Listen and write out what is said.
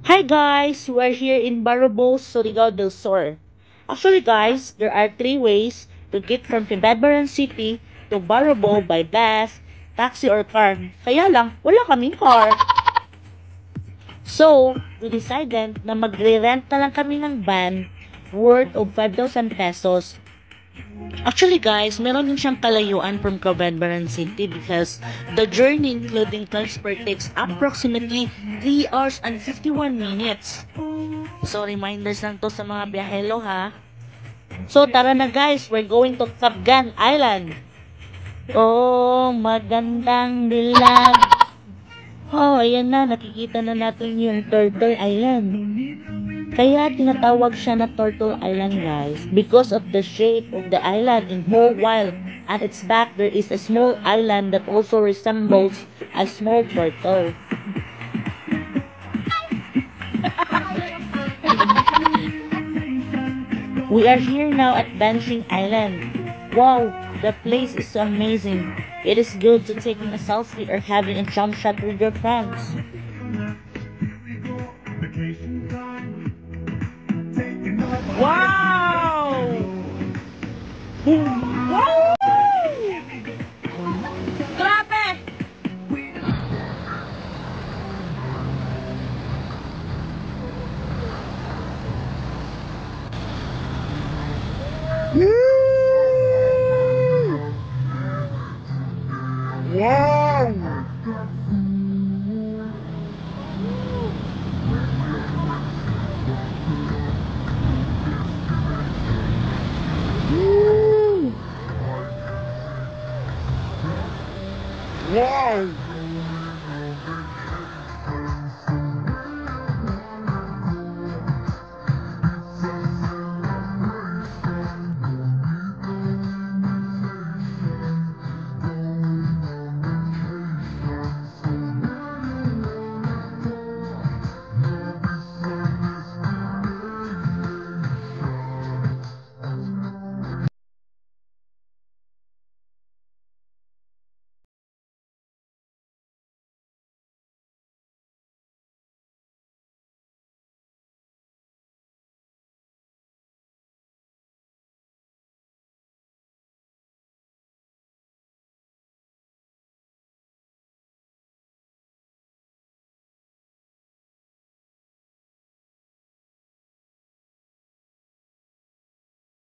Hi guys, we're here in Barrobo, Surigao del Sur. Actually guys, there are three ways to get from Pimbabaran City to Barrobo by bus, taxi or car. Kaya lang, wala kaming car. So, we decided na magre-rent na lang kami ng van worth of 5,000 pesos. Actually guys, meron din siyang kalayuan from Cabanbaran City because the journey including transport takes approximately 3 hours and 51 minutes. So reminders lang to sa mga biyahelo ha. So tara na guys, we're going to Cabgan Island. Oh, magandang dilag. Oh, ayan na, nakikita na natin yung Turtle Island. Kaya tinatawag siya na Turtle Island guys because of the shape of the island in whole while at its back there is a small island that also resembles a small turtle. We are here now at Banshing Island. Wow, the place is so amazing. It is good to taking a selfie or having a jump shot with your friends. Wow! Wow! Grabe! Wow! Wow!